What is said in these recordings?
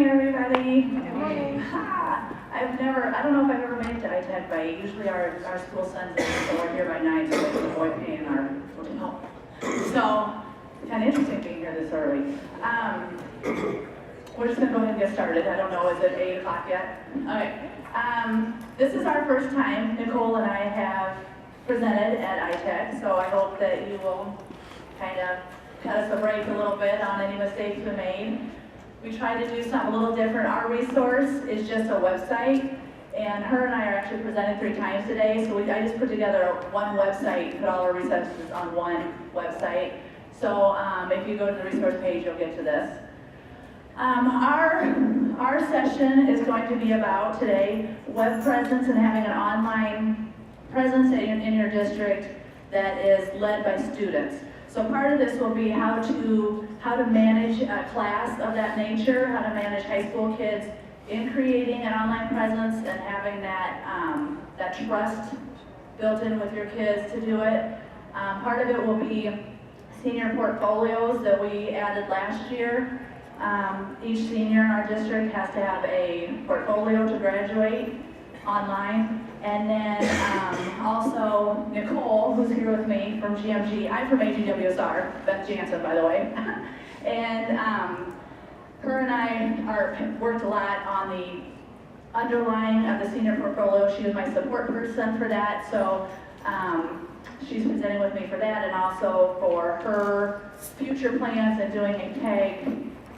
morning, everybody. Good morning. I don't know if I've ever made it to ITEC by 8. Usually our school sends us, so we're here by 9 to avoid paying our hotel. So, kind of interesting being here this early. We're just going to go ahead and get started. I don't know, is it 8 o'clock yet? Okay. This is our first time Nicole and I have presented at ITEC, so I hope that you will kind of cut us a break a little bit on any mistakes we made. We try to do something a little different. Our resource is just a website, and her and I are actually presenting 3 times today, so I just put together one website, put all our resources on one website. So if you go to the resource page, you'll get to this. Our session is going to be about today web presence and having an online presence in your district that is led by students. So part of this will be how to manage a class of that nature, how to manage high school kids in creating an online presence and having that trust built in with your kids to do it. Part of it will be senior portfolios that we added last year. Each senior in our district has to have a portfolio to graduate online. And then also Nicole, who's here with me from GMG. I'm from AWS, Beth Jansen, by the way. And her and I worked a lot on the underlying of the senior portfolio. She was my support person for that, so she's presenting with me for that, and also for her future plans and doing a TAG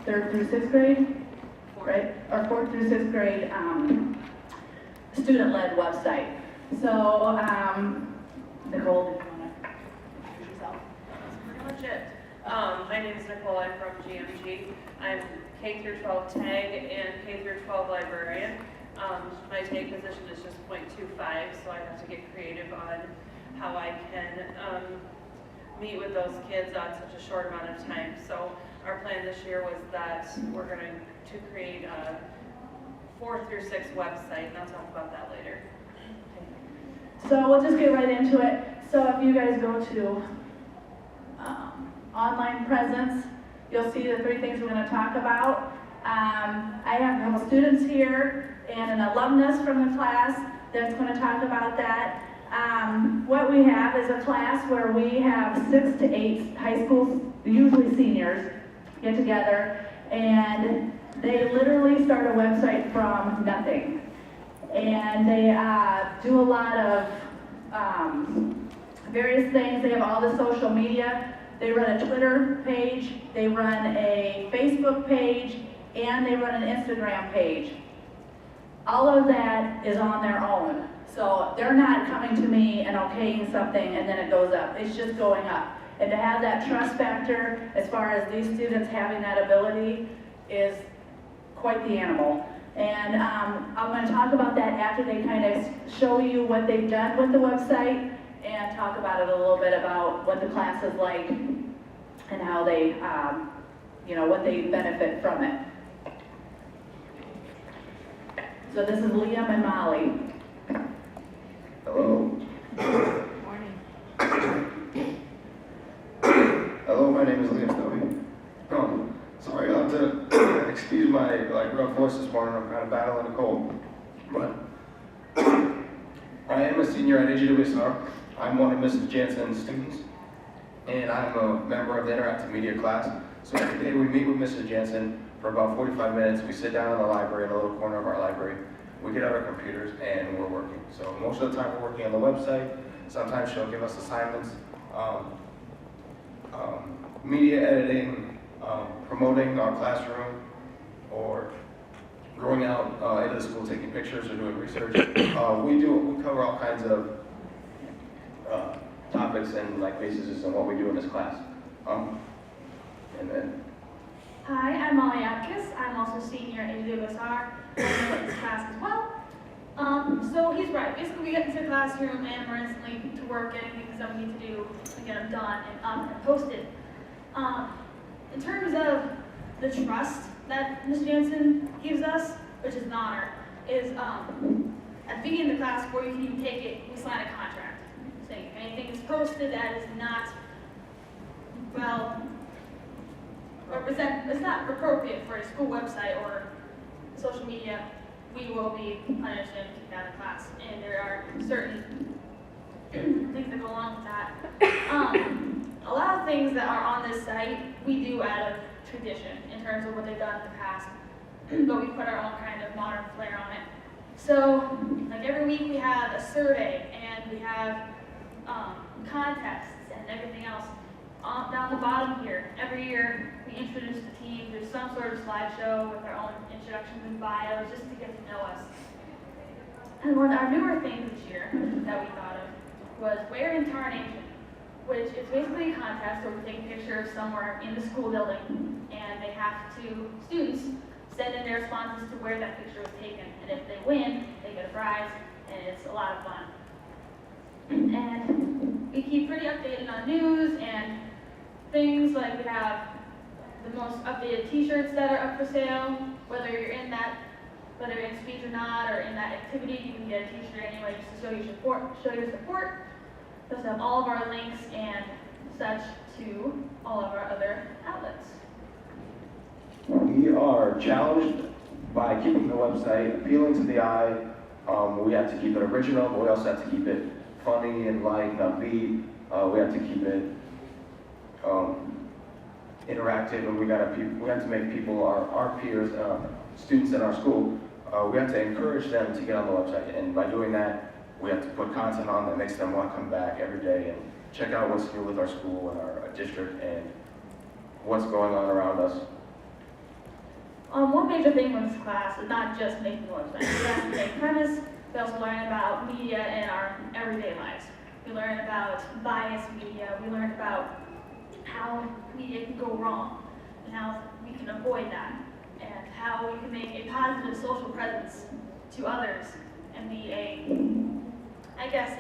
3rd through 6th grade, right? Or 4th through 6th grade student-led website. So, Nicole, do you want to introduce yourself? That's pretty much it. My name is Nicole. I'm from GMG. I'm K-12 TAG and K-12 librarian. My TAG position is just .25, so I have to get creative on how I can meet with those kids on such a short amount of time. So our plan this year was that we're going to create a 4th through 6th website, and I'll talk about that later. So we'll just get right into it. So if you guys go to online presence, you'll see the 3 things we're going to talk about. I have a couple students here and an alumnus from the class that's going to talk about that. What we have is a class where we have 6 to 8 high schools, usually seniors, get together, and they literally start a website from nothing. And they do a lot of various things. They have all the social media. They run a Twitter page, they run a Facebook page, and they run an Instagram page. All of that is on their own. So they're not coming to me and okaying something and then it goes up. It's just going up. And to have that trust factor as far as these students having that ability is quite the animal. And I'm going to talk about that after they kind of show you what they've done with the website and talk about it a little bit about what the class is like and how they, what they benefit from it. So this is Liam and Molly. Hello. Morning. Hello, my name is Nicoles Story. Sorry, I'll have to excuse my rough voice this morning. I'm kind of battling a cold. But I am a senior at AWS Our. I'm one of Mrs. Jansen's students, and I'm a member of the interactive media class. So every day we meet with Mrs. Jansen for about 45 minutes. We sit down in the library, in a little corner of our library. We get out our computers and we're working. So most of the time we're working on the website. Sometimes she'll give us assignments, media editing, promoting our classroom, or going out into the school taking pictures or doing research. We cover all kinds of topics and bases in what we do in this class. And then. Hi, I'm Molly Atkiss. I'm also senior at AWS Our. I'm in this class as well. So he's right. Basically, we get into the classroom and we're instantly to work, getting things that we need to do to get them done and up and posted. In terms of the trust that Ms. Jansen gives us, which is an honor, is at the beginning of the class, before you can even take it, we sign a contract saying if anything is posted that is not it's not appropriate for a school website or social media, we will be punished and kicked out of class. And there are certain things that go along with that. A lot of things that are on this site, we do out of tradition in terms of what they've done in the past, but we put our own kind of modern flair on it. So, like every week we have a survey, and we have contests and everything else. Down the bottom here, every year we introduce the team. There's some sort of slideshow with our own introductions and bios just to get to know us. And one of our newer things this year that we thought of was Where in Our Nation, which is basically a contest where we take a picture of somewhere in the school building, and they have to, students, send in their responses to where that picture was taken. And if they win, they get a prize, and it's a lot of fun. And we keep pretty updated on news and things, like we have the most updated t-shirts that are up for sale. Whether you're in that, whether you're in speech or not, or in that activity, you can get a t-shirt anyway just to show your support. We also have all of our links and such to all of our other outlets. We are challenged by keeping the website appealing to the eye. We have to keep it original, but we also have to keep it funny and light and upbeat. We have to keep it interactive, and we have to make people, our peers, students in our school, we have to encourage them to get on the website. And by doing that, we have to put content on that makes them want to come back every day and check out what's new with our school and our district and what's going on around us. One major thing with this class is not just making the website. We have to make premise. We also learn about media in our everyday lives. We learn about biased media. We learn about how media can go wrong and how we can avoid that, and how we can make a positive social presence to others and be I guess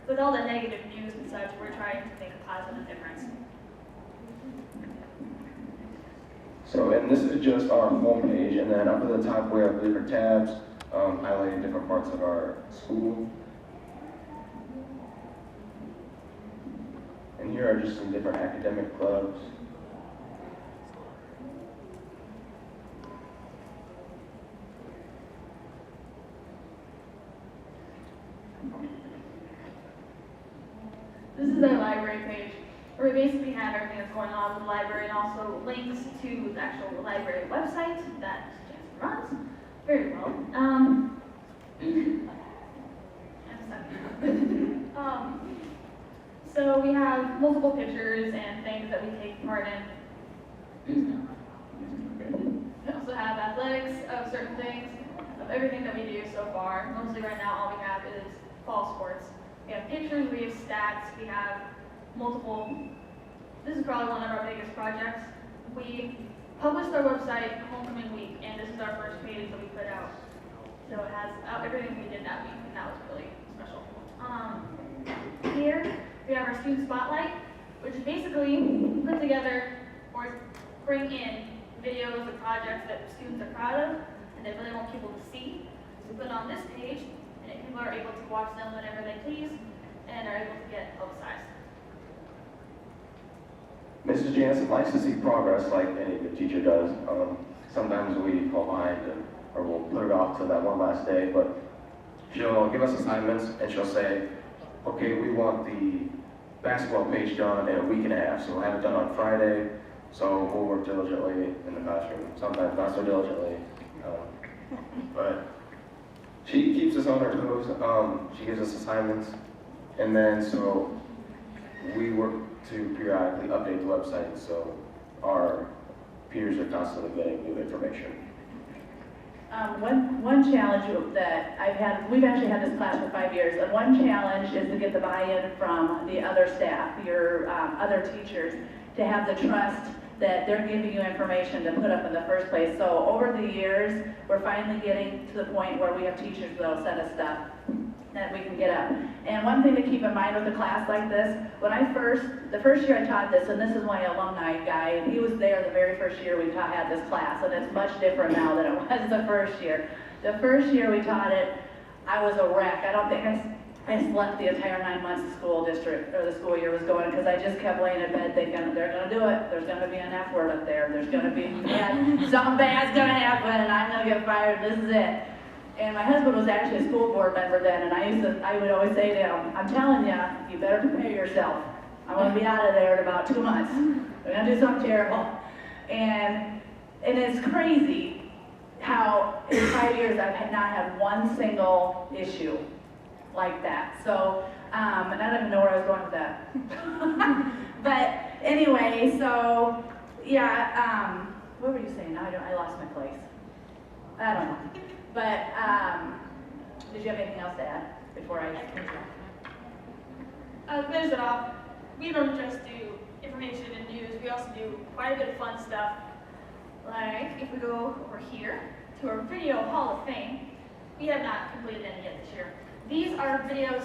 with all the negative news and such, we're trying to make a positive difference. So, and this is just our homepage, and then up at the top we have different tabs highlighting different parts of our school. And here are just some different academic clubs. This is our library page, where we basically have everything that's going on with the library and also links to the actual library website that Jansen runs very well. So we have multiple pictures and things that we take part in. We also have athletics of certain things, of everything that we do so far. Mostly right now all we have is fall sports. We have pictures, we have stats, we have multiple. This is probably one of our biggest projects. We published our website homecoming week, and this is our first page that we put out. So it has everything we did that week, and that was really special. Here we have our student spotlight, which is basically put together or bring in videos of projects that students are proud of and they really want people to see. So we put it on this page, and people are able to watch them whenever they please and are able to get publicized. Mrs. Jansen likes to see progress like any good teacher does. Sometimes we fall behind or we'll put it off to that one last day, but she'll give us assignments and she'll say, okay, we want the basketball page done in a week and a half, so we'll have it done on Friday, so we'll work diligently in the classroom, sometimes not so diligently, but she keeps us on our toes. She gives us assignments, and then so we work to periodically update the website so our peers are constantly getting new information. One challenge that we've actually had this class for 5 years, and one challenge is to get the buy-in from the other staff, your other teachers, to have the trust that they're giving you information to put up in the first place. So over the years, we're finally getting to the point where we have teachers that'll send us stuff that we can get up. And one thing to keep in mind with a class like this, the first year I taught this, and this is my alumni guy, and he was there the very first year we had this class, and it's much different now than it was the first year. The first year we taught it, I was a wreck. I don't think I slept the entire 9 months the school district, or the school year was going, because I just kept laying in bed thinking, they're gonna do it, there's gonna be an F word up there, there's gonna be, something bad's gonna happen, and I'm gonna get fired, this is it. And my husband was actually a school board member then, and I would always say to him, I'm telling you, you better prepare yourself. I'm gonna be out of there in about 2 months. They're gonna do something terrible. And it's crazy how in 5 years I've not had one single issue like that. So, and I don't even know where I was going with that. But anyway, so yeah, what were you saying? Now I lost my place. I don't know. But did you have anything else to add before I finish off? To finish it off, we don't just do information and news, we also do quite a bit of fun stuff. Like, if we go over here to our Video Hall of Fame, we have not completed any yet this year. These are videos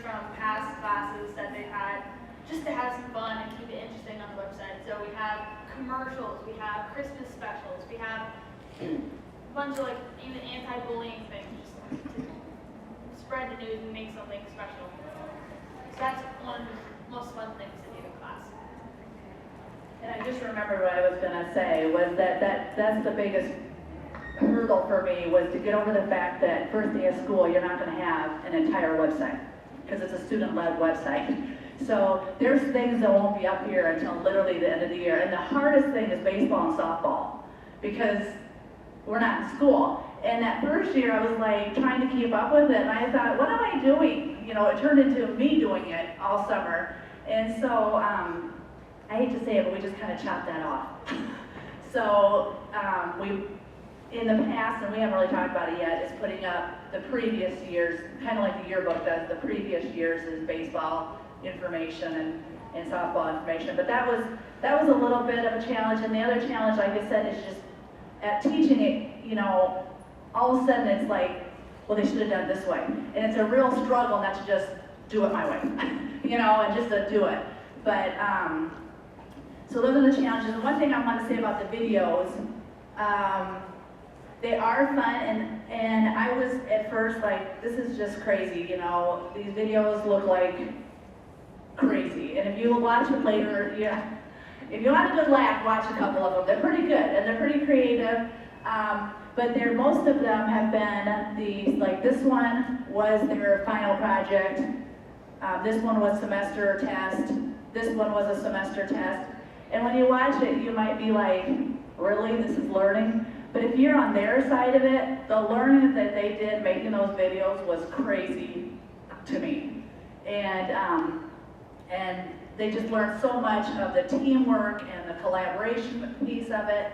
from past classes that they've had, just to have some fun and keep it interesting on the website. So we have commercials, we have Christmas specials, we have a bunch of like even anti-bullying things, just to spread the news and make something special. So that's one of the most fun things to do in class. And I just remembered what I was gonna say, was that's the biggest hurdle for me, was to get over the fact that first day of school, you're not gonna have an entire website, because it's a student-led website. So there's things that won't be up here until literally the end of the year. And the hardest thing is baseball and softball, because we're not in school. And that first year, I was like trying to keep up with it, and I thought, what am I doing? You know, it turned into me doing it all summer. And so, I hate to say it, but we just kind of chopped that off. So, in the past, and we haven't really talked about it yet, is putting up the previous years, kind of like the yearbook does, the previous years is baseball information and softball information. But that was a little bit of a challenge, and the other challenge, like I said, is just at teaching it, you know, all of a sudden it's like, well, they should have done it this way. And it's a real struggle not to just do it my way, you know, and just to do it. But, so those are the challenges. And one thing I want to say about the videos, they are fun, and I was at first like, this is just crazy, you know, these videos look like crazy. And if you watch it later, yeah, if you want a good laugh, watch a couple of them. They're pretty good, and they're pretty creative, but most of them have been these, like this one was their final project, this one was semester test, this one was a semester test. And when you watch it, you might be like, really, this is learning? But if you're on their side of it, the learning that they did making those videos was crazy to me. And they just learned so much of the teamwork and the collaboration piece of it.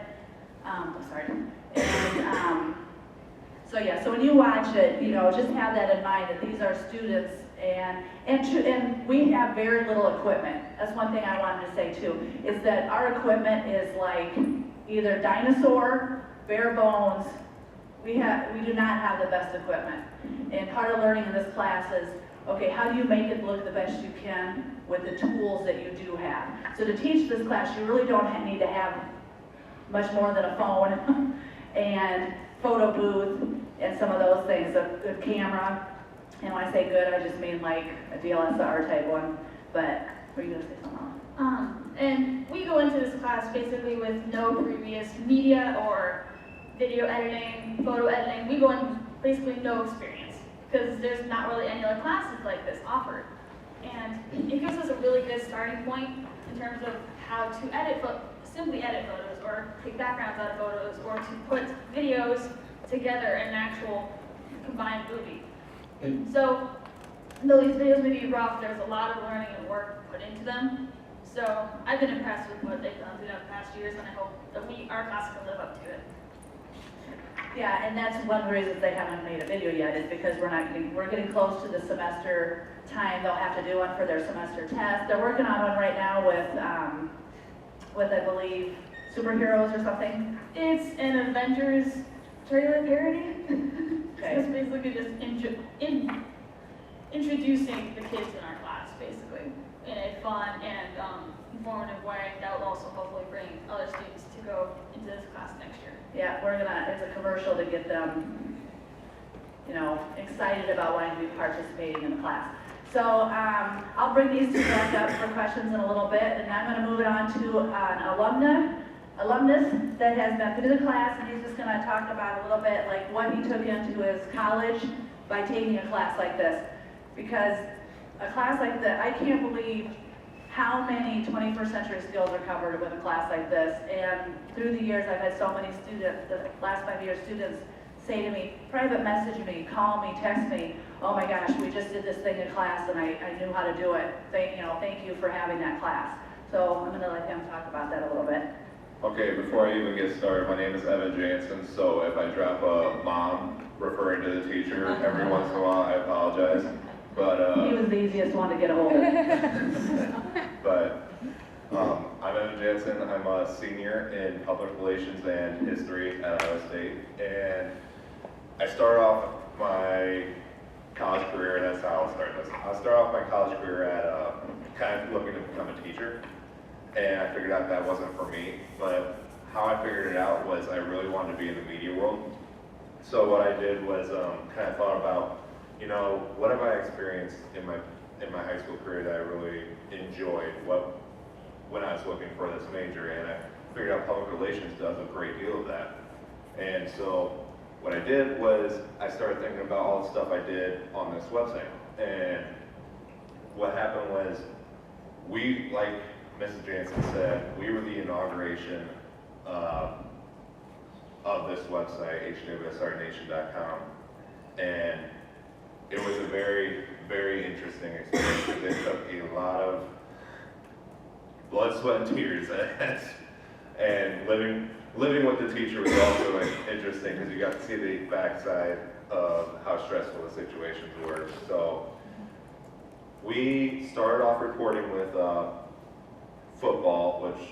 So yeah, so when you watch it, you know, just have that in mind that these are students, and we have very little equipment. That's one thing I wanted to say too, is that our equipment is like either dinosaur, bare bones. We do not have the best equipment. And part of learning in this class is, okay, how do you make it look the best you can with the tools that you do have? So to teach this class, you really don't need to have much more than a phone and photo booth and some of those things, a good camera. And when I say good, I just mean like a DLSR type one. But were you gonna say something else? And we go into this class basically with no previous media or video editing, photo editing. We go in basically no experience, because there's not really any other classes like this offered. And it gives us a really good starting point in terms of how to simply edit photos, or take backgrounds out of photos, or to put videos together in an actual combined movie. So, though these videos may be rough, there's a lot of learning and work put into them. So, I've been impressed with what they've done throughout the past years, and I hope that our class can live up to it. Yeah, and that's one of the reasons they haven't made a video yet, is because we're getting close to the semester time. They'll have to do one for their semester test. They're working on one right now with I believe superheroes or something. It's an Avengers trailer parody. Okay. So it's basically just introducing the kids in our class, basically, in a fun and informative way that will also hopefully bring other students to go into this class next year. Yeah, it's a commercial to get them excited about wanting to be participating in the class. So I'll bring these two back up for questions in a little bit, and I'm going to move it on to an alumnus that has been through the class, and he's just going to talk about a little bit like what he took into his college by taking a class like this. Because a class like that, I can't believe how many 21st century skills are covered with a class like this. And through the years, I've had so many students, the last 5 years, students say to me, private message me, call me, text me, oh my gosh, we just did this thing in class and I knew how to do it. Thank you for having that class. So I'm gonna let him talk about that a little bit. Okay, before I even get started, my name is Evan Jansen, so if I drop a mom referring to the teacher every once in a while, I apologize. But He was the easiest one to get a hold of. but I'm Evan Jansen. I'm a senior in public relations and history at Iowa State, and I started off my college career, and that's how I'll start this. I started off my college career at kind of looking to become a teacher, and I figured out that wasn't for me. But how I figured it out was I really wanted to be in the media world. So what I did was kind of thought about, what have I experienced in my high school career that I really enjoyed when I was looking for this major, and I figured out public relations does a great deal of that. And so what I did was I started thinking about all the stuff I did on this website. And what happened was we, like Mrs. Jansen said, we were the inauguration of this website, AWSOurNation.com. And it was a very, very interesting experience. It took a lot of blood, sweat, and tears. And living with the teacher was also interesting because you got to see the backside of how stressful the situations were. So we started off reporting with football, which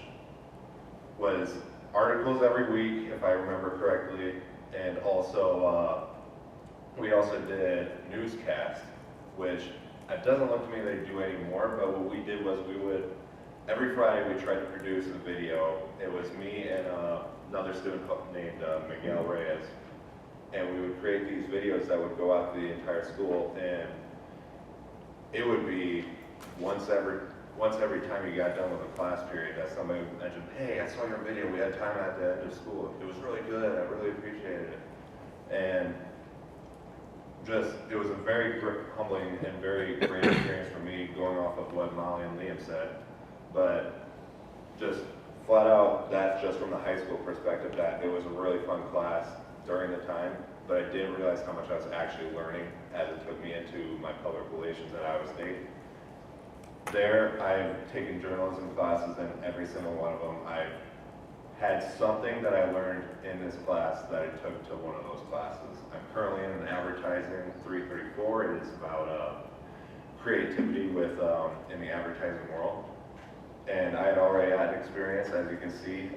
was articles every week, if I remember correctly, and also we also did newscast, which it doesn't look to me they do anymore, but what we did was every Friday we tried to produce a video. It was me and another student named Miguel Reyes, and we would create these videos that would go out to the entire school, and it would be once every time you got done with a class period that somebody would mention, hey, I saw your video, we had time at the end of school. It was really good, I really appreciated it. And it was a very humbling and very great experience for me, going off of what Molly and Liam said. But just flat out, that's just from the high school perspective, that it was a really fun class during the time, but I didn't realize how much I was actually learning as it took me into my public relations at Iowa State. There, I've taken journalism classes, and every single one of them, I've had something that I learned in this class that I took to one of those classes. I'm currently in an advertising 334. It is about creativity in the advertising world. And I had already had experience, as you can see.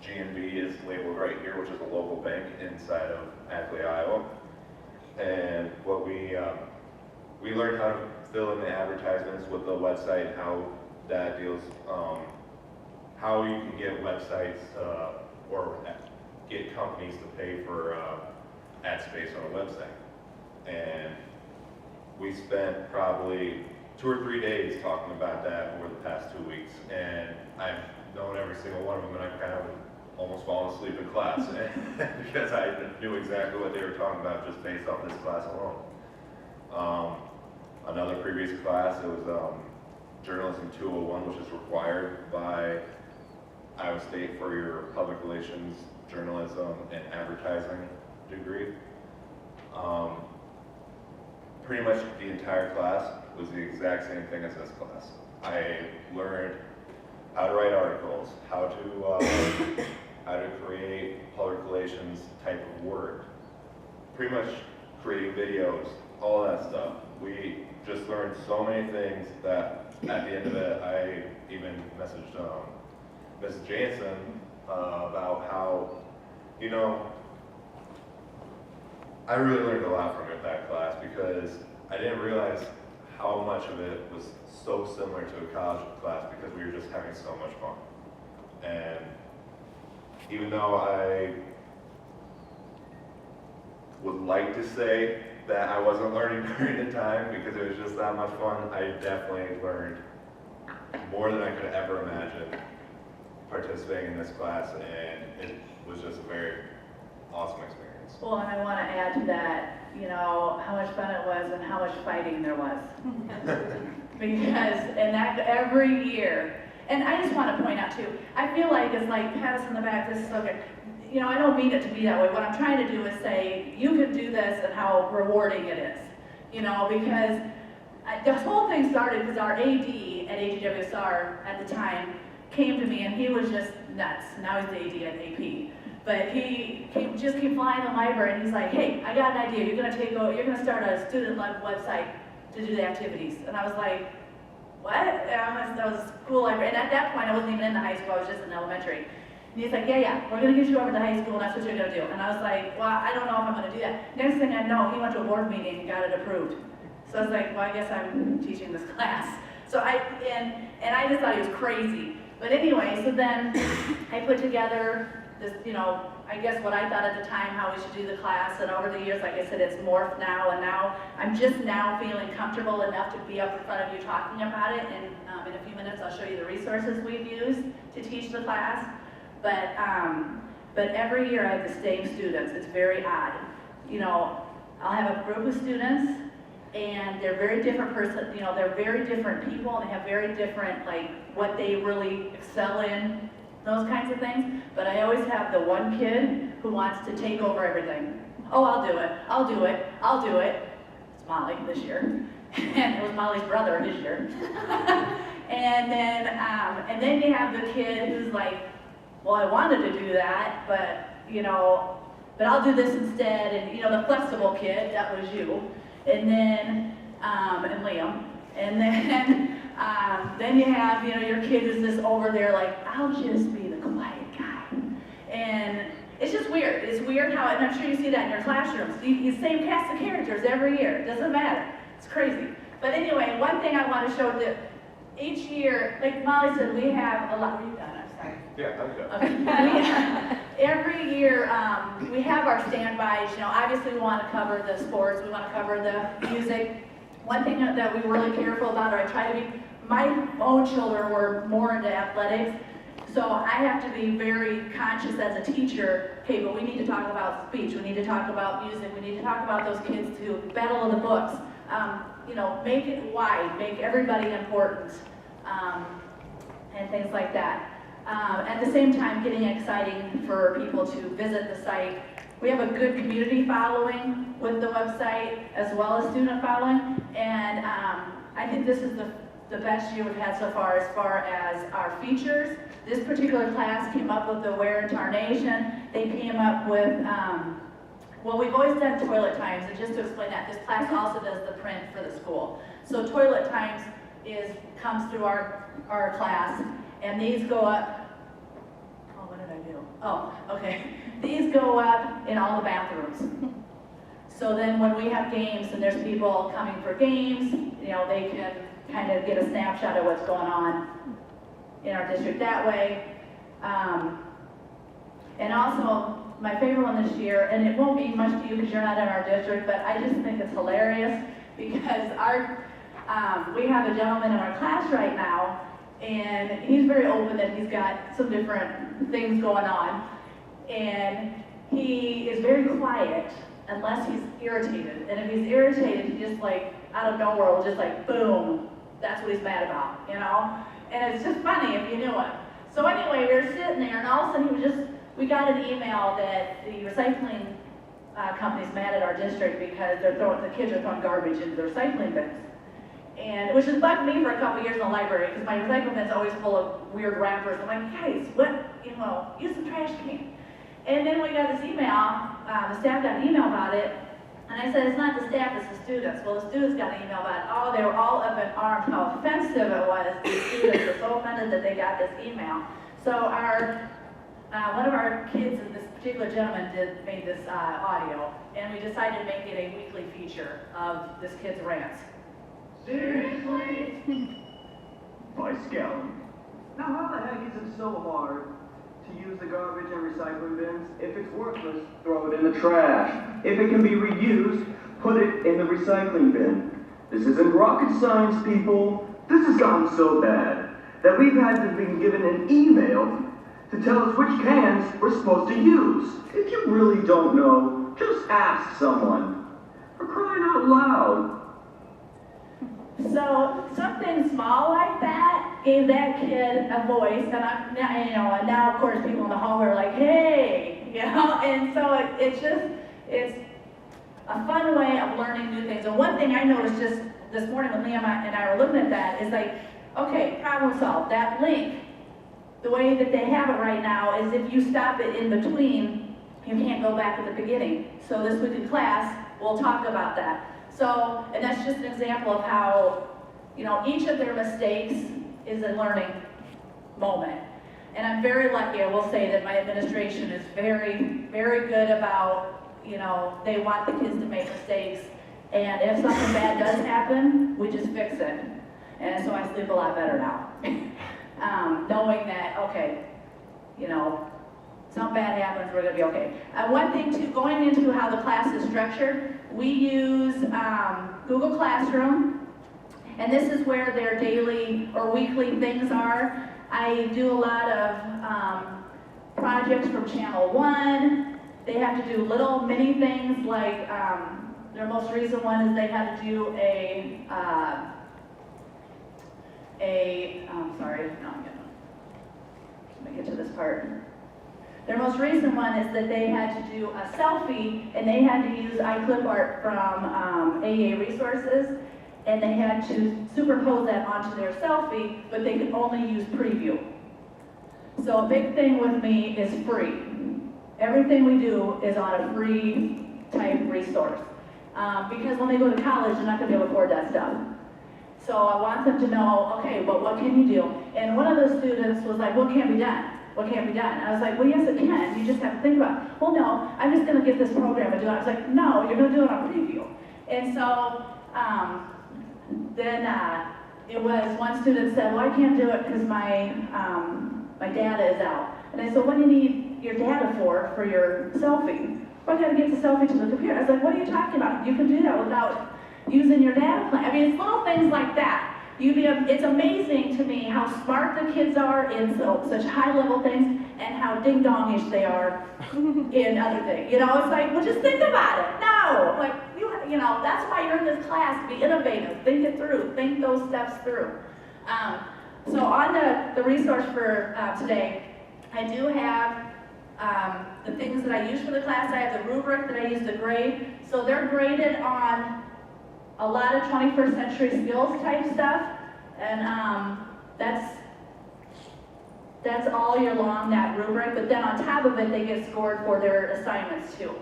G&B is labeled right here, which is a local bank inside of Ackley, Iowa. And what we learned how to fill in the advertisements with the website, how that deals, how you can get websites or get companies to pay for ad space on a website. And we spent probably 2 or 3 days talking about that over the past 2 weeks, and I've known every single one of them, and I've kind of almost fallen asleep in class because I knew exactly what they were talking about just based off this class alone. Another previous class, it was Journalism 201, which is required by Iowa State for your public relations, journalism, and advertising degree. Pretty much the entire class was the exact same thing as this class. I learned how to write articles, how to create public relations type of work, pretty much creating videos, all that stuff. We just learned so many things that at the end of it, I even messaged Mrs. Jansen about how, I really learned a lot from that class because I didn't realize how much of it was so similar to a college class because we were just having so much fun. And even though would like to say that I wasn't learning during the time because it was just that much fun. I definitely learned more than I could ever imagine participating in this class, and it was just a very awesome experience. Well, and I want to add to that, how much fun it was and how much fighting there was. Because, and that every year, and I just want to point out too, I feel like it's like pat us on the back, this is so good. I don't mean it to be that way. What I'm trying to do is say, you can do this and how rewarding it is. Because the whole thing started because our AD at AWS at the time came to me and he was just nuts. Now he's the AD at AP. But he just came flying in the library and he's like, hey, I got an idea. You're gonna start a student-led website to do the activities. And I was like, what? That was a school library. And at that point, I wasn't even in the high school. I was just in elementary. And he's like, yeah, we're gonna get you over to high school and that's what you're gonna do. And I was like, well, I don't know if I'm gonna do that. Next thing I know, he went to a board meeting and got it approved. So I was like, well, I guess I'm teaching this class. So I just thought he was crazy. But anyway, so then I put together this, I guess what I thought at the time, how we should do the class, and over the years, like I said, it's morphed now, and now I'm just now feeling comfortable enough to be up in front of you talking about it, and in a few minutes I'll show you the resources we've used to teach the class. But every year I have the same students. It's very odd. I'll have a group of students, and they're very different they're very different people, and they have very different, what they really excel in, those kinds of things. But I always have the one kid who wants to take over everything. Oh, I'll do it. It's Molly this year. And it was Molly's brother this year. and then you have the kid who's like, well, I wanted to do that, but I'll do this instead. And the flexible kid, that was you. And then, and Liam. And then you have, your kid is just over there like, I'll just be the quiet guy. And it's just weird. It's weird how, and I'm sure you see that in your classrooms. You same cast of characters every year. It doesn't matter. It's crazy. But anyway, one thing I want to show that each year, like Molly said, we have a lot. Were you done? I'm sorry. Yeah, I'm good. Okay. Every year, we have our standbys. Obviously we want to cover the sports. We want to cover the music. One thing that we were really careful about, or I try to be, my own children were more into athletics, so I have to be very conscious as a teacher, okay, but we need to talk about speech, we need to talk about music, we need to talk about those kids too, battle of the books, make it wide, make everybody important, and things like that. At the same time, getting exciting for people to visit the site. We have a good community following with the website as well as student following, and I think this is the best year we've had so far as our features. This particular class came up with the AWS Our Nation. They came up with, well, we've always done toilet times, and just to explain that, this class also does the print for the school. So toilet times comes through our class, and these go up. What did I do? Oh, okay. These go up in all the bathrooms. So then when we have games and there's people coming for games, they can kind of get a snapshot of what's going on in our district that way. And also, my favorite one this year, and it won't mean much to you because you're not in our district, but I just think it's hilarious because we have a gentleman in our class right now, and he's very open that he's got some different things going on. And he is very quiet unless he's irritated. And if he's irritated, he just out of nowhere will just boom, that's what he's mad about, And it's just funny if you knew him. So anyway, we were sitting there and all of a sudden we got an email that the recycling company's mad at our district because the kids are throwing garbage into the recycling bins. And which has bugged me for a couple years in the library because my recycling bin's always full of weird wrappers. I'm like, guys, use the trash can. And then we got this email, the staff got an email about it, and I said, it's not the staff, it's the students. Well, the students got an email about it. Oh, they were all up in arms how offensive it was. The students were so offended that they got this email. So one of our kids, this particular gentleman, made this audio, and we decided to make it a weekly feature of this kid's rants. Seriously? By Scout. Now how the heck is it so hard to use the garbage and recycling bins. If it's worthless, throw it in the trash. If it can be reused, put it in the recycling bin. This isn't rocket science, people. This has gotten so bad that we've had to be given an email to tell us which cans we're supposed to use. If you really don't know, just ask someone. For crying out loud. So something small like that gave that kid a voice, and and now of course people in the hallway are like, hey, and so it's a fun way of learning new things. And one thing I noticed just this morning when Liam and I were looking at that is like, okay, problem solved. That link, the way that they have it right now is if you stop it in between, you can't go back to the beginning. So this week in class, we'll talk about that. So, and that's just an example of how, each of their mistakes is a learning moment. And I'm very lucky, I will say, that my administration is very, very good about, they want the kids to make mistakes. And if something bad does happen, we just fix it. And so I sleep a lot better now. Knowing that, okay, something bad happens, we're gonna be okay. One thing too, going into how the class is structured, we use Google Classroom, and this is where their daily or weekly things are. I do a lot of projects from Channel 1. They have to do little mini things like, their most recent one is they had to do let me get to this part. Their most recent one is that they had to do a selfie, and they had to use iClipArt from AA Resources, and they had to superpose that onto their selfie, but they could only use preview. So a big thing with me is free. Everything we do is on a free type resource. Because when they go to college, they're not going to be able to afford that stuff. So I want them to know, okay, but what can you do? And one of the students was like, what can be done? What can't be done? And I was like, well, yes, it can. You just have to think about it. Well, no, I'm just going to get this program and do it. I was like, no, you're going to do it on preview. And so then it was one student said, well, I can't do it because my data is out. And I said, what do you need your data for your selfie? Well, I got to get the selfie to the computer. I was like, what are you talking about? You can do that without using your data plan. I mean, it's little things like that. It's amazing to me how smart the kids are in such high-level things and how ding-dongish they are in other things. It's like, well, just think about it. No, like that's why you're in this class, to be innovative, think it through, think those steps through. So on the resource for today, I do have the things that I use for the class. I have the rubric that I use to grade. So they're graded on a lot of 21st century skills type stuff, and that's all year long, that rubric, but then on top of it, they get scored for their assignments too.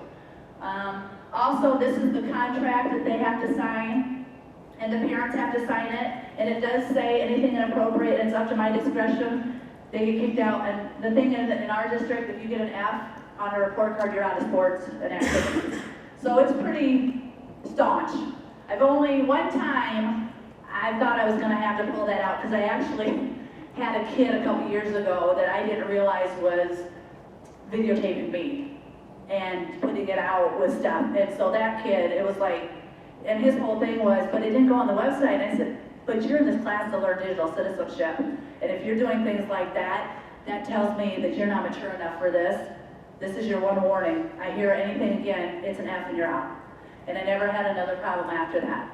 Also, this is the contract that they have to sign, and the parents have to sign it, and it does say anything inappropriate, and it's up to my discretion, they get kicked out. And the thing is that in our district, if you get an F on a report card, you're out of sports and activities. So it's pretty staunch. I've only one time, I thought I was going to have to pull that out because I actually had a kid a couple years ago that I didn't realize was videotaping me and putting it out with stuff. And so that kid, it was like, and his whole thing was, but it didn't go on the website. And I said, but you're in this class to learn digital citizenship. And if you're doing things like that, that tells me that you're not mature enough for this. This is your one warning. I hear anything again, it's an F and you're out. And I never had another problem after that.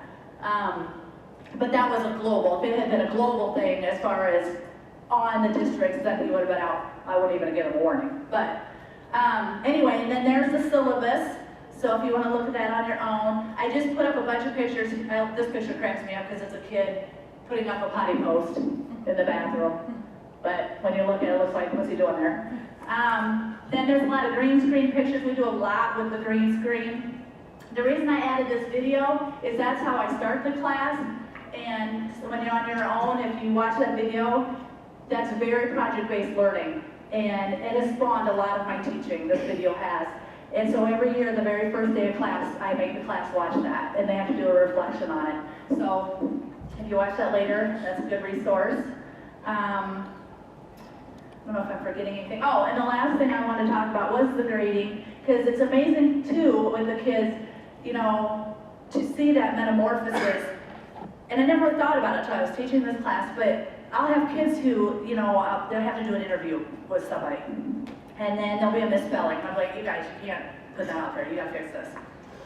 But that wasn't global. If it had been a global thing as far as on the districts, then he would have been out. I wouldn't even give him a warning. But anyway, and then there's the syllabus. So if you want to look at that on your own, I just put up a bunch of pictures. This picture cracks me up because it's a kid putting up a potty post in the bathroom. But when you look at it, it looks like, what's he doing there? Then there's a lot of green screen pictures. We do a lot with the green screen. The reason I added this video is that's how I start the class, and when you're on your own, if you watch that video, that's very project-based learning, and it has spawned a lot of my teaching, this video has. And so every year, the very first day of class, I make the class watch that, and they have to do a reflection on it. So if you watch that later, that's a good resource. I don't know if I'm forgetting anything. Oh, and the last thing I wanted to talk about was the grading, because it's amazing too with the kids, you know, to see that metamorphosis. And I never thought about it until I was teaching this class, but I'll have kids who, you know, they'll have to do an interview with somebody. And then there'll be a misspelling. I'm like, you guys, you can't put that out there. You gotta fix this.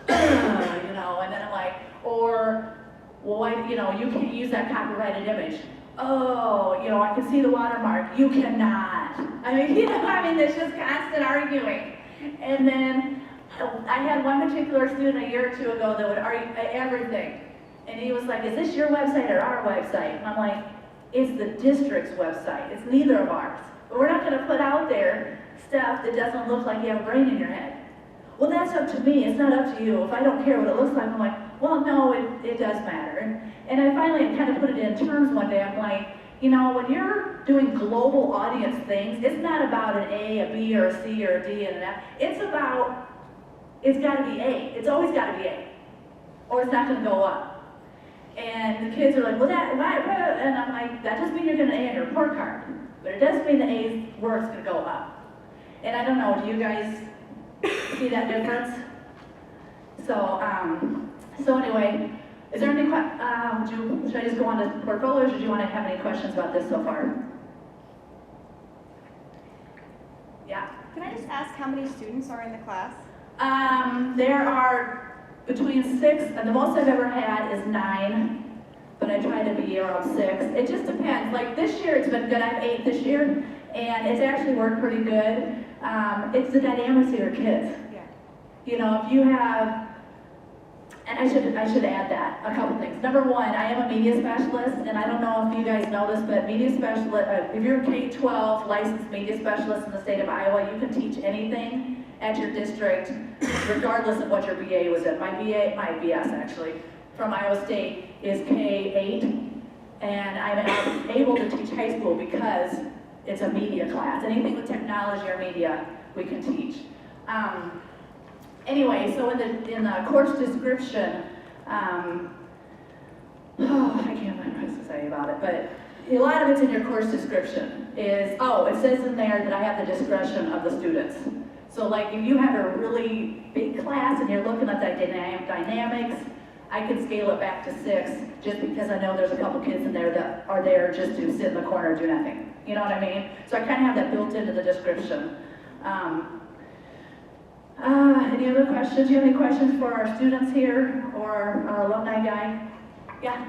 You know, and then I'm like, or, well, why, you know, you can't use that copyrighted image. Oh, you know, I can see the watermark. You cannot. I mean, you know, I mean, there's just constant arguing. And then I had one particular student a year or two ago that would argue everything. And he was like, is this your website or our website? And I'm like, it's the district's website. It's neither of ours. But we're not going to put out there stuff that doesn't look like you have a brain in your head. Well, that's up to me. It's not up to you. If I don't care what it looks like, I'm like, well, no, it does matter. And I finally kind of put it in terms one day. I'm like, you know, when you're doing global audience things, it's not about an A, a B, or a C, or a D, and an F. It's about, it's got to be A. It's always got to be A. Or it's not going to go up. And the kids are like, well, why? And I'm like, that doesn't mean you're going to A on your report card. But it does mean the A's work's going to go up. And I don't know, do you guys see that difference? So anyway, is there any questions? Should I just go on to portfolios, or do you want to have any questions about this so far? Yeah? Can I just ask how many students are in the class? There are between 6, and the most I've ever had is 9, but I try to be around 6. It just depends. Like this year, it's been good. I have 8 this year, and it's actually worked pretty good. It's the dynamics of your kids. Yeah. You know, if you have, and I should add that, a couple things. Number one, I am a media specialist, and I don't know if you guys know this, but media specialist, if you're a K-12 licensed media specialist in the state of Iowa, you can teach anything at your district, regardless of what your BA was in. My BS actually, from Iowa State is K-8, and I'm able to teach high school because it's a media class. Anything with technology or media, we can teach. Anyway, so in the course description, I can't remember what to say about it, but a lot of it's in your course description. It says in there that I have the discretion of the students. So like if you have a really big class and you're looking at that dynamics, I can scale it back to 6 just because I know there's a couple kids in there that are there just to sit in the corner and do nothing. You know what I mean? So I kind of have that built into the description. Any other questions? Do you have any questions for our students here or our alumni guy? Yeah?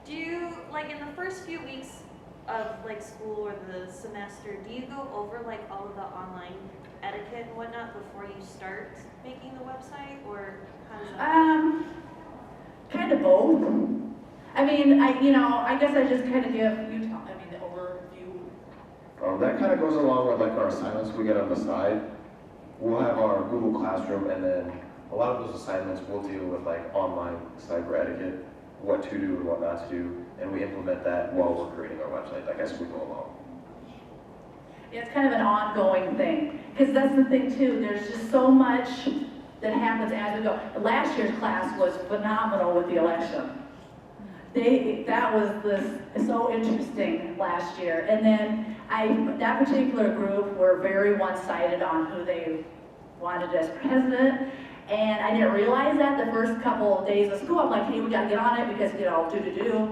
Do you, like in the first few weeks of like school or the semester, do you go over like all of the online etiquette and whatnot before you start making the website, or how does that Kind of both. I mean, I guess I just kind of give the overview. That kind of goes along with like our assignments we get on the side. We'll have our Google Classroom, and then a lot of those assignments will deal with like online cyber etiquette, what to do and what not to do, and we implement that while we're creating our website, like as we go along. Yeah, it's kind of an ongoing thing, because that's the thing too, there's just so much that happens as we go. Last year's class was phenomenal with the election. That was so interesting last year, and then that particular group were very one-sided on who they wanted as president, and I didn't realize that the first couple of days of school. I'm like, hey, we gotta get on it because,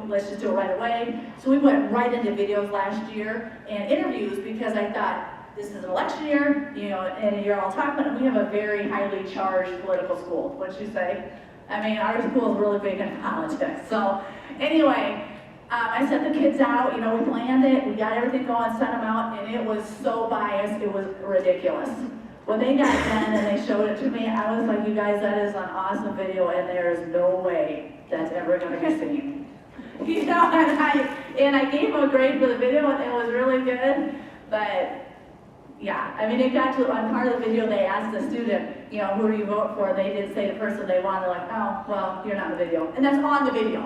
let's just do it right away. So we went right into videos last year and interviews because I thought, this is an election year, and you're all talking about it. We have a very highly charged political school, wouldn't you say? I mean, our school is really big in politics. So anyway, I sent the kids out, we planned it, we got everything going, sent them out, and it was so biased, it was ridiculous. When they got done and they showed it to me, I was like, you guys, that is an awesome video, and there is no way that's ever going to be seen. And I gave them a grade for the video, and it was really good, but yeah, I mean, it got to, on part of the video, they asked the student, who do you vote for? They did say the person they wanted, like, oh, well, you're not in the video. And that's on the video.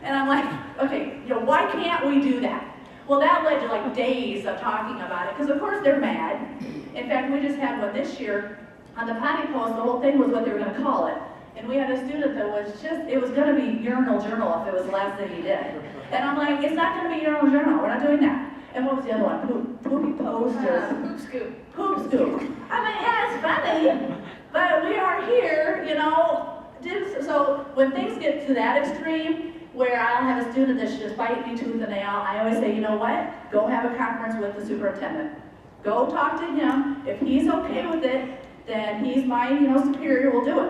And I'm like, okay, why can't we do that? Well, that led to like days of talking about it, because of course they're mad. In fact, we just had one this year on the potty post. The whole thing was what they were going to call it. And we had a student that was it was going to be urinal journal if it was the last thing he did. And I'm like, it's not going to be urinal journal. We're not doing that. And what was the other one? Poopy post or? Poop scoop. Poop scoop. I mean, yeah, it's funny, but we are here, you know. So when things get to that extreme, where I'll have a student that's just biting me tooth and nail, I always say, you know what? Go have a conference with the superintendent. Go talk to him. If he's okay with it, then he's my, superior, will do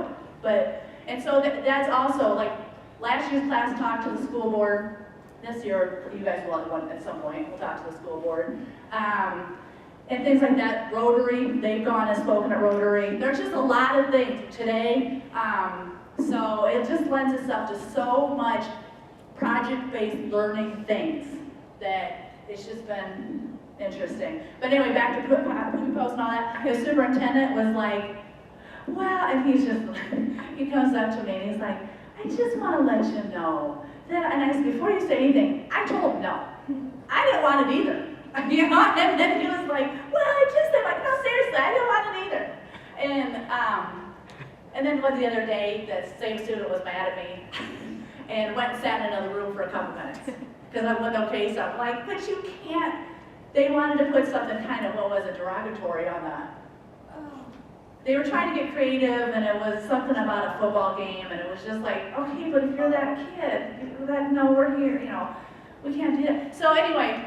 it. And so that's also, like, last year's class talked to the school board. This year, you guys will at some point, we'll talk to the school board. And things like that. Rotary, they've gone and spoken at Rotary. There's just a lot of things today. So it just lends itself to so much project-based learning things that it's just been interesting. But anyway, back to poop post and all that. His superintendent was like, well, and he comes up to me and he's like, I just want to let you know that, and I said, before you say anything, I told him no. I didn't want it either. And then he was like, well, I'm like, no, seriously, I didn't want it either. And then the other day, that same student was mad at me and went and sat in another room for a couple minutes. Because I wouldn't okay something. Like, but you can't, they wanted to put something kind of, what was it, derogatory on that. They were trying to get creative, and it was something about a football game, and it was just like, okay, but if you're that kid, no, we're here, we can't do that. So anyway,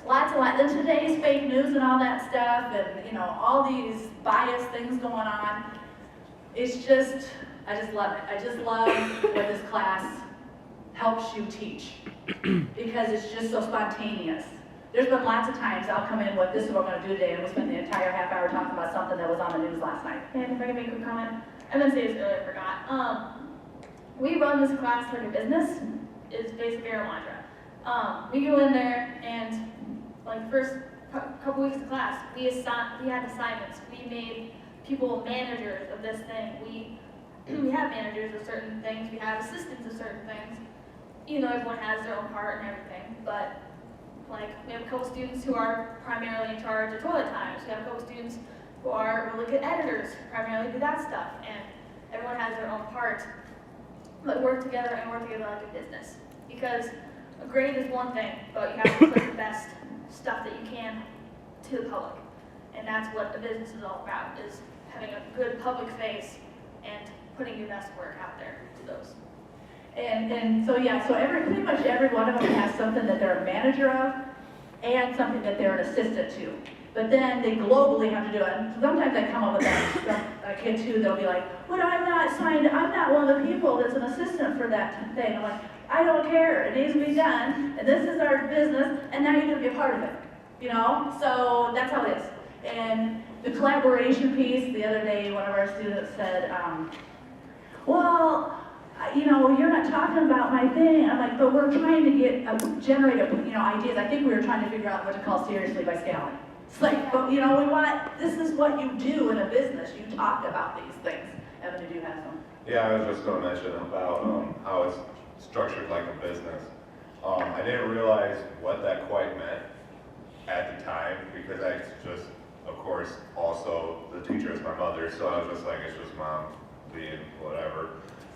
lots. Then today's fake news and all that stuff, and all these biased things going on. It's just, I just love it. I just love what this class helps you teach, because it's just so spontaneous. There's been lots of times I'll come in with, this is what I'm going to do today, and we'll spend the entire half hour talking about something that was on the news last night. And if I can make a quick comment, I meant to say this earlier, I forgot. We run this class like a business, is basically our mantra. We go in there and, like, first couple weeks of class, we had assignments. We made people managers of this thing. We have managers of certain things. We have assistants of certain things. Everyone has their own part and everything, but like, we have a couple students who are primarily in charge of toilet times. We have a couple students who are really good editors, primarily do that stuff. And everyone has their own part, but work together like a business. Because a grade is one thing, but you have to put the best stuff that you can to the public. And that's what a business is all about, is having a good public face and putting your best work out there to those. And so pretty much every one of them has something that they're a manager of and something that they're an assistant to. But then they globally have to do it. And sometimes I come up with a kid too, they'll be like, well, I'm not one of the people that's an assistant for that thing. I'm like, I don't care, it needs to be done, and this is our business, and now you're gonna be a part of it. So that's how it is. And the collaboration piece, the other day, one of our students said, well, you're not talking about my thing. I'm like, but we're trying to generate ideas. I think we were trying to figure out what to call seriously by scaling. It's like, but we want, this is what you do in a business. You talk about these things. Evan, did you have some? Yeah, I was just going to mention about how it's structured like a business. I didn't realize what that quite meant at the time, because I just, of course, also the teacher is my mother, so I was just like, it's just mom being whatever.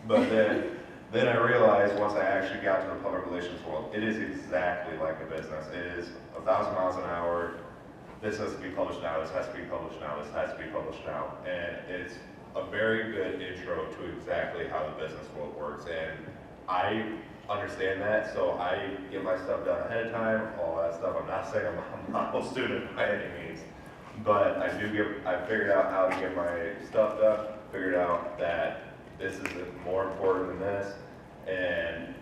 But then I realized once I actually got to the public relations world, it is exactly like a business. It is 1,000 miles an hour. This has to be published now. This has to be published now. This has to be published now. And it's a very good intro to exactly how the business world works. And I understand that, so I get my stuff done ahead of time, all that stuff. I'm not saying I'm a model student by any means, but I figured out how to get my stuff done, figured out that this is more important than this, and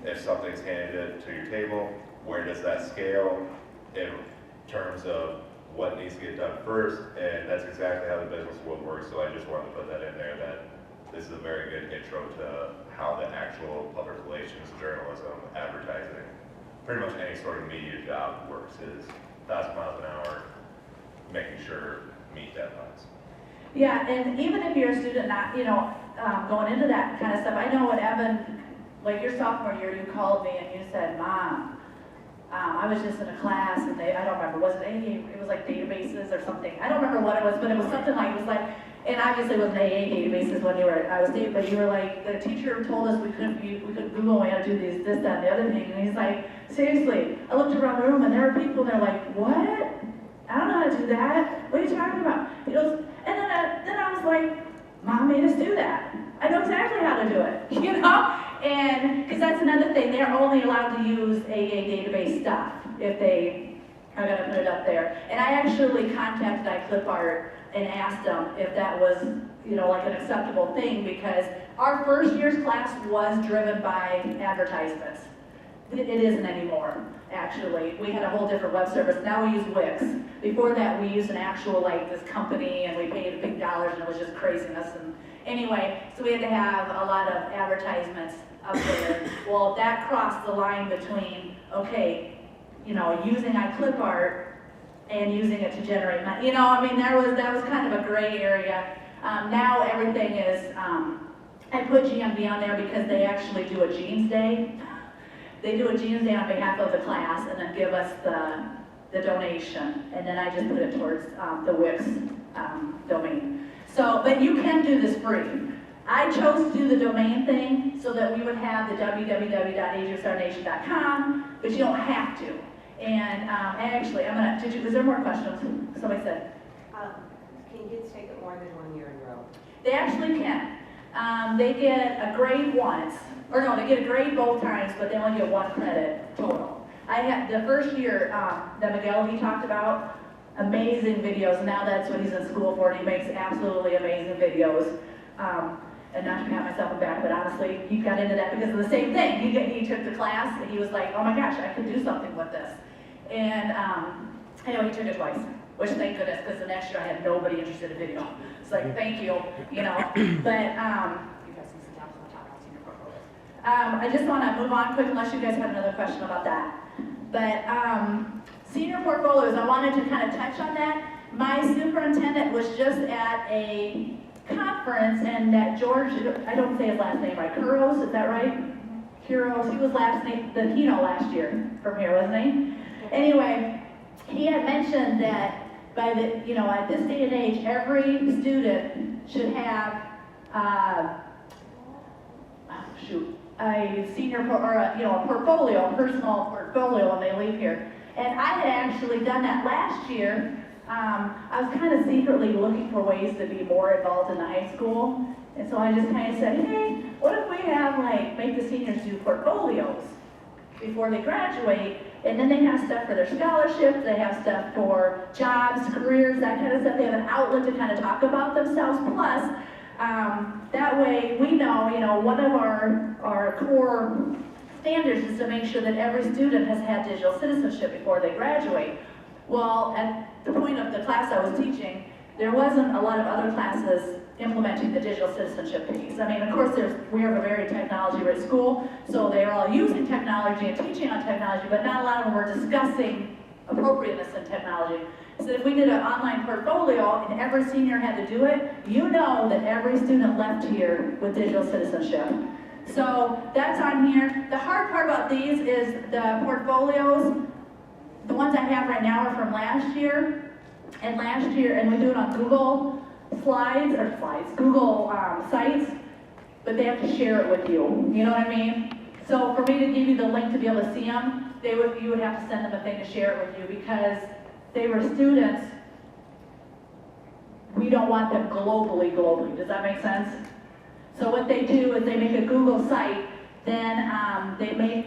if something's handed to your table, where does that scale in terms of what needs to get done first? And that's exactly how the business world works, so I just wanted to put that in there, that this is a very good intro to how the actual public relations, journalism, advertising, pretty much any sort of media job works, is 1,000 miles an hour, making sure meet deadlines. Yeah, and even if you're a student not, going into that kind of stuff, I know what Evan, like your sophomore year, you called me and you said, Mom, I was just in a class and I don't remember, was it it was like databases or something. I don't remember what it was, but it was something like, and obviously it wasn't AA databases when you were at Iowa State, but you were like, the teacher told us we couldn't Google, we had to do this, that, and the other thing, and he's like, seriously, I looked around the room and there were people and they're like, what? I don't know how to do that. What are you talking about? He goes, and then I was like, Mom made us do that. I know exactly how to do it, you know? And, because that's another thing, they're only allowed to use AA database stuff if they are gonna put it up there. And I actually contacted iClipArt and asked them if that was, you know, like an acceptable thing, because our first year's class was driven by advertisements. It isn't anymore, actually. We had a whole different web service. Now we use Wix. Before that, we used an actual, like, this company, and we paid big dollars, and it was just craziness. And anyway, so we had to have a lot of advertisements up there. Well, that crossed the line between, okay, you know, using iClipArt and using it to generate money. You know, I mean, that was kind of a gray area. Now everything is, I put GMD on there because they actually do a Jeans Day. They do a Jeans Day on behalf of the class and then give us the donation. And then I just put it towards the Wix domain. So, but you can do this free. I chose to do the domain thing so that we would have the www.awsournation.com, but you don't have to. And actually, is there more questions? Somebody said. Can kids take it more than 1 year in a row? They actually can. They get a grade once, or no, they get a grade both times, but they only get 1 credit total. I had the first year that Miguel he talked about, amazing videos. Now that's what he's in school for. And he makes absolutely amazing videos. And not to pat myself on the back, but honestly, he got into that because of the same thing. He took the class and he was like, oh my gosh, I could do something with this. And I know he took it twice, which thank goodness, because the next year I had nobody interested in video. It's like, thank you, you know. But you guys can sit down so I'll talk about senior portfolios. I just want to move on quick unless you guys have another question about that. But senior portfolios, I wanted to kind of touch on that. My superintendent was just at a conference, and that George, I don't say his last name right, Kuros, is that right? Kuros, he was the keynote last year from here, wasn't he? Anyway, he had mentioned that by the, you know, at this day and age, every student should have a senior a portfolio, a personal portfolio when they leave here. And I had actually done that last year. I was kind of secretly looking for ways to be more involved in the high school. And so I just kind of said, hey, what if we have, like, make the seniors do portfolios before they graduate? And then they have stuff for their scholarships, they have stuff for jobs, careers, that kind of stuff. They have an outlet to kind of talk about themselves. Plus, that way we know, you know, one of our core standards is to make sure that every student has had digital citizenship before they graduate. Well, at the point of the class I was teaching, there wasn't a lot of other classes implementing the digital citizenship piece. I mean, of course, we have a very technology-rich school, so they're all using technology and teaching on technology, but not a lot of them were discussing appropriateness in technology. So if we did an online portfolio and every senior had to do it, you know that every student left here with digital citizenship. So that's on here. The hard part about these is the portfolios. The ones I have right now are from last year, and we do it on Google Google Sites, but they have to share it with you. You know what I mean? So for me to give you the link to be able to see them, you would have to send them a thing to share it with you because they were students. We don't want them globally. Does that make sense? So what they do is they make a Google site, then they make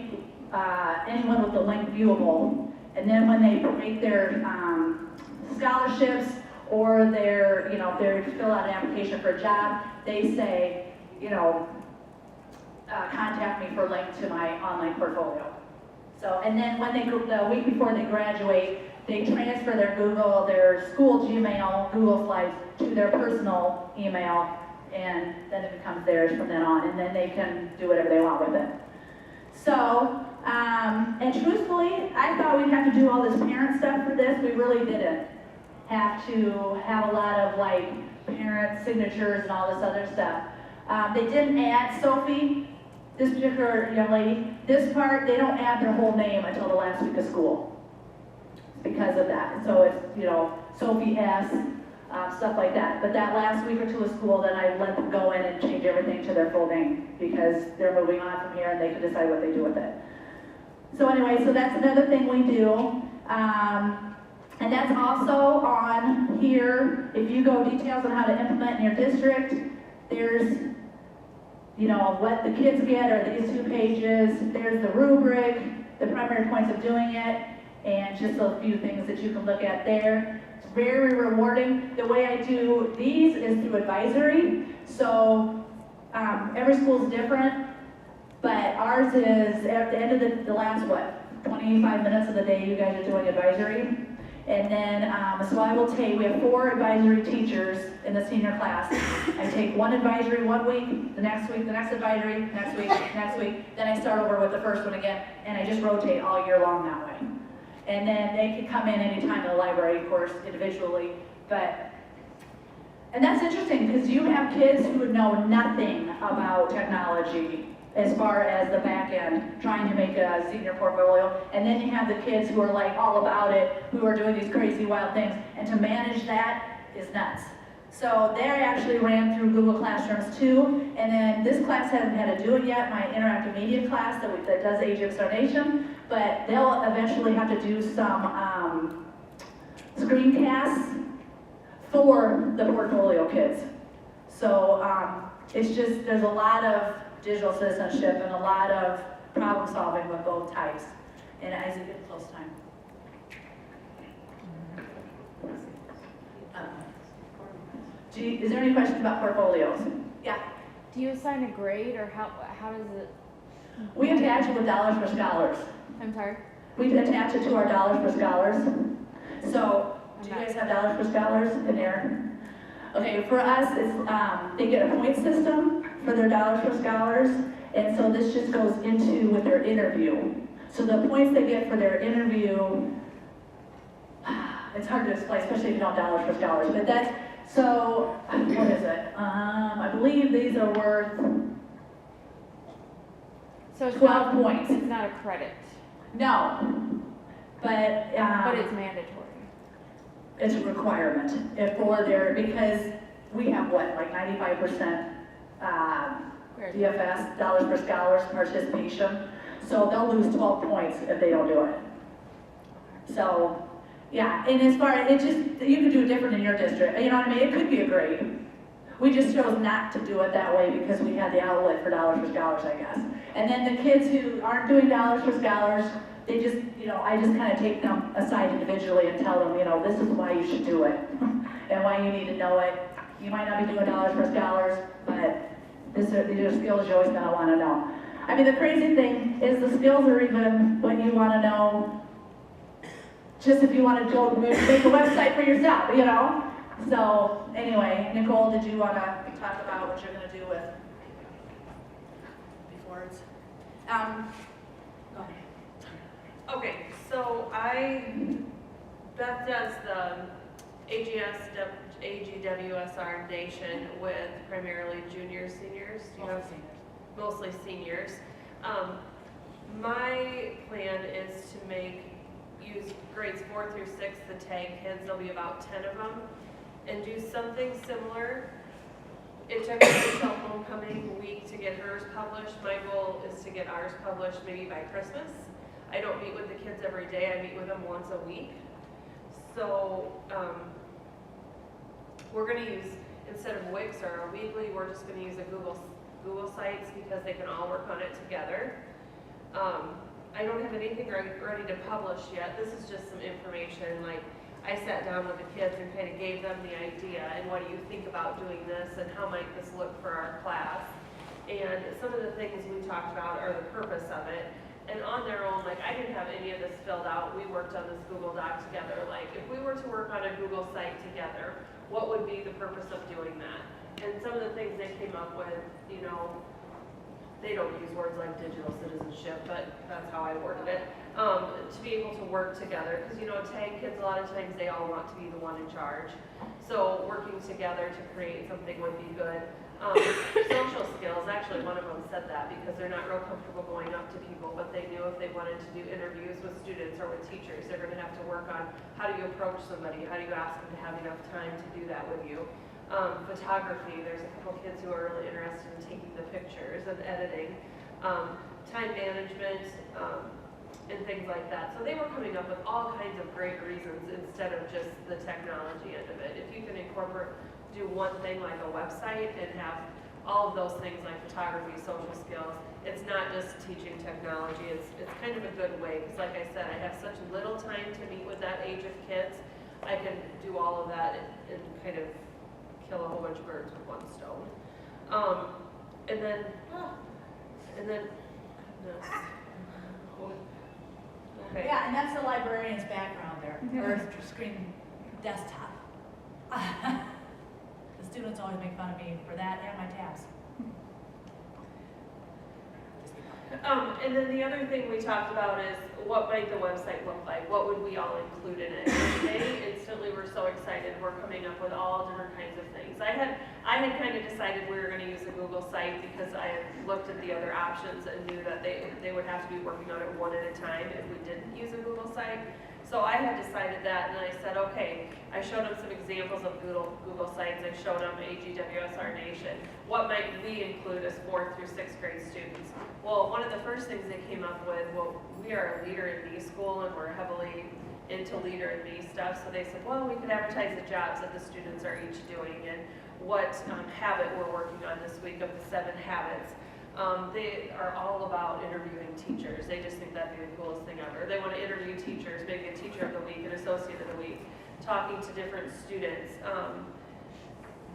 anyone with the link viewable. And then when they make their scholarships or their, you know, if they fill out an application for a job, they say, you know, contact me for a link to my online portfolio. So, and then when the week before they graduate, they transfer their school Gmail, Google Slides to their personal email, and then it becomes theirs from then on, and then they can do whatever they want with it. So, and truthfully, I thought we'd have to do all this parent stuff for this. We really didn't have to have a lot of like parent signatures and all this other stuff. They didn't add Sophie, this particular young lady. This part, they don't add their whole name until the last week of school because of that. And so it's, you know, Sophie S. stuff like that. But that last week or two of school, then I let them go in and change everything to their full name because they're moving on from here and they can decide what they do with it. So anyway, so that's another thing we do. And that's also on here. If you go details on how to implement in your district, there's, you know, what the kids get are these 2 pages. There's the rubric, the primary points of doing it, and just a few things that you can look at there. It's very rewarding. The way I do these is through advisory. So every school is different, but ours is at the end of the last, 25 minutes of the day you guys are doing advisory. And then, so I will take, we have 4 advisory teachers in the senior class. I take 1 advisory 1 week, the next advisory, next week, then I start over with the first one again, and I just rotate all year long that way. And then they can come in anytime in the library, of course, individually, and that's interesting, because you have kids who know nothing about technology, as far as the back end, trying to make a senior portfolio. And then you have the kids who are like all about it, who are doing these crazy wild things. And to manage that is nuts. So they actually ran through Google Classrooms too. And then this class hasn't had to do it yet, my interactive media class that does AWS Our Nation. But they'll eventually have to do some screencasts for the portfolio kids. So it's just, there's a lot of digital citizenship and a lot of problem solving with both types. And as you get close time. Is there any questions about portfolios? Yeah. Do you assign a grade, or how does it? We attach it with dollars for scholars. I'm sorry? We attach it to our dollars for scholars. So, do you guys have dollars for scholars in there? Okay, for us, it's, they get a point system for their dollars for scholars, and so this just goes into with their interview. So the points they get for their interview, it's hard to explain, especially if you don't have dollars for scholars, but that's, so, what is it? I believe these are worth So it's 12 not, points. It's not a credit, No, but it's mandatory. it's a requirement for their, because we have what, like 95% DFS, dollars for scholars participation. So they'll lose 12 points if they don't do it. So, yeah, and as far as, it just, you can do it different in your district. You know what I mean? It could be a grade. We just chose not to do it that way because we had the outlet for dollars for scholars, I guess. And then the kids who aren't doing dollars for scholars, they just, you know, I just kind of take them aside individually and tell them, you know, this is why you should do it and why you need to know it. You might not be doing dollars for scholars, but these are skills you're always going to want to know. I mean, the crazy thing is the skills are even what you want to know just if you want to go make a website for yourself, you know? So, anyway, Nicole, did you want to talk about what you're going to do with before it's, go ahead. Okay, so Beth does the AWS Our Nation with primarily juniors, seniors, you know, mostly seniors. My plan is to use grades 4 through 6 to tag kids. There'll be about 10 of them, and do something similar. It took me until homecoming week to get hers published. My goal is to get ours published maybe by Christmas. I don't meet with the kids every day. I meet with them once a week. So we're going to use, instead of Wix or a Weebly, we're just going to use a Google Sites because they can all work on it together. I don't have anything ready to publish yet. This is just some information. Like, I sat down with the kids and kind of gave them the idea, and what do you think about doing this, and how might this look for our class? And some of the things we talked about are the purpose of it. And on their own, like, I didn't have any of this filled out. We worked on this Google Doc together. Like, if we were to work on a Google site together, what would be the purpose of doing that? And some of the things they came up with, you know, they don't use words like digital citizenship, but that's how I worded it. To be able to work together, because, you know, tag kids, a lot of times they all want to be the one in charge. So working together to create something would be good. Social skills, actually one of them said that because they're not real comfortable going up to people, but they knew if they wanted to do interviews with students or with teachers, they're gonna have to work on how do you approach somebody, how do you ask them to have enough time to do that with you. Photography, there's a couple kids who are really interested in taking the pictures and editing. Time management, and things like that. So they were coming up with all kinds of great reasons instead of just the technology end of it. If you can do one thing like a website and have all of those things like photography, social skills, it's not just teaching technology, it's kind of a good way, because like I said, I have such little time to meet with that age of kids. I can do all of that and kind of kill a whole bunch of birds with one stone. And then, goodness. Okay. Yeah, and that's the librarian's background there, or screen desktop. The students always make fun of me for that and my tabs. And then the other thing we talked about is what might the website look like? What would we all include in it? And they instantly were so excited. We're coming up with all different kinds of things. I had kind of decided we were going to use a Google site because I had looked at the other options and knew that they would have to be working on it one at a time if we didn't use a Google site. So I had decided that, and I said, okay, I showed them some examples of Google sites. I showed them AWS Our Nation. What might we include as 4th through 6th grade students? Well, one of the first things they came up with, well, we are a Leader in Me school, and we're heavily into Leader in Me stuff. So they said, well, we could advertise the jobs that the students are each doing and what habit we're working on this week of the 7 habits. They are all about interviewing teachers. They just think that'd be the coolest thing ever. They want to interview teachers, maybe a teacher of the week, an associate of the week, talking to different students.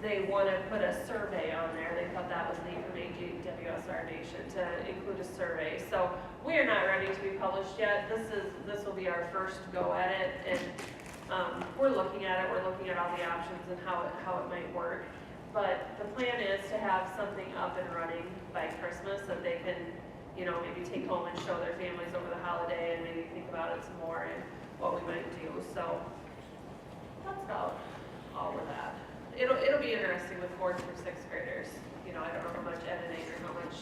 They want to put a survey on there. They thought that was neat from AWS Our Nation to include a survey. So we are not ready to be published yet. This will be our first go at it, and we're looking at it. We're looking at all the options and how it might work. But the plan is to have something up and running by Christmas that they can, maybe take home and show their families over the holiday and maybe think about it some more and what we might do. So that's about all of that. It'll be interesting with 4th through 6th graders. I don't know how much editing or how much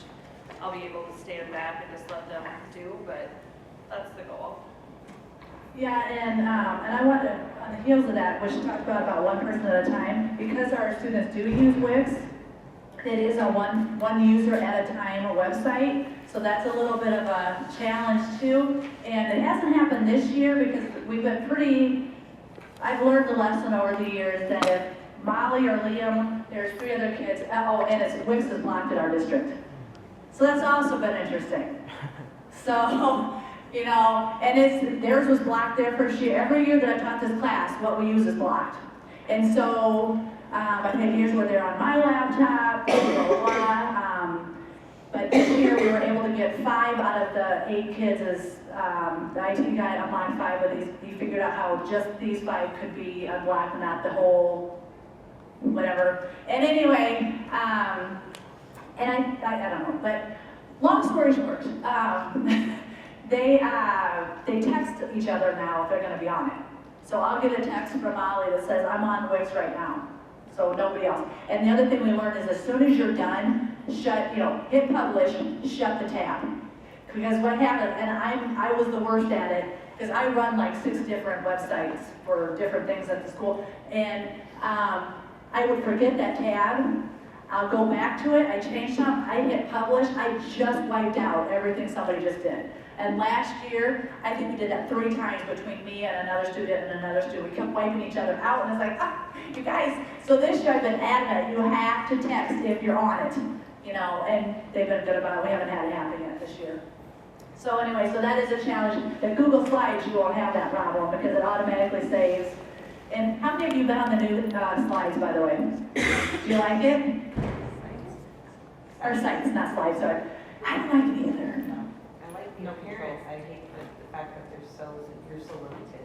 I'll be able to stand back and just let them do, but that's the goal. Yeah, and I want to, on the heels of that, which talked about one person at a time, because our students do use Wix, it is a one user at a time website, so that's a little bit of a challenge too. And it hasn't happened this year because we've been I've learned the lesson over the years that if Molly or Liam, there's 3 other kids, and Wix is blocked in our district. So that's also been interesting. So, and theirs was blocked their first year. Every year that I taught this class, what we use is blocked. And so, I think here's where they're on my laptop, blah, blah, blah. But this year we were able to get 5 out of the 8 kids as, the IT guy unlocked 5 of these. He figured out how just these 5 could be unblocked, not the whole, whatever. And anyway, and I don't know, but long story short, they text each other now if they're going to be on it. So I'll get a text from Molly that says, I'm on Wix right now. So nobody else. And the other thing we learned is as soon as you're done, hit publish, shut the tab. Because what happened, and I was the worst at it, because I run like 6 different websites for different things at the school. And I would forget that tab. I'll go back to it, I change something, I hit publish, I just wiped out everything somebody just did. And last year, I think we did that 3 times between me and another student and another student. We kept wiping each other out, and it's like, you guys. So this year I've been adamant, you have to text if you're on it, and they've been good about it. We haven't had it happen yet this year. So anyway, so that is a challenge. The Google Slides, you won't have that problem because it automatically saves. And how many of you have been on the new slides, by the way? Do you like it? Or sites, not slides, sorry. I don't like it either. I like the appearance. I hate the fact that you're so limited.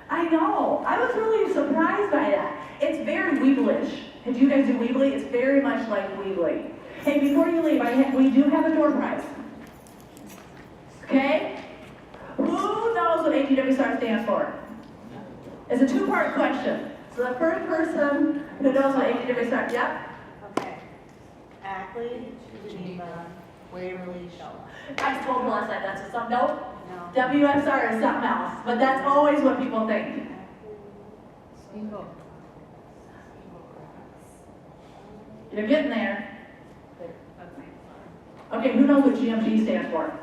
I know. I was really surprised by that. It's very Weebly-ish. Do you guys do Weebly? It's very much like Weebly. Hey, before you leave, we do have a door prize. Okay? Who knows what AWS stands for? It's a 2-part question. So the first person who knows what AWS, yep. Okay. Ackley, Geneva, Waverly, Shella. I was told last night that's something, nope. No. WSR is something else, but that's always what people think. You're getting there. Okay, who knows what GMG stands for?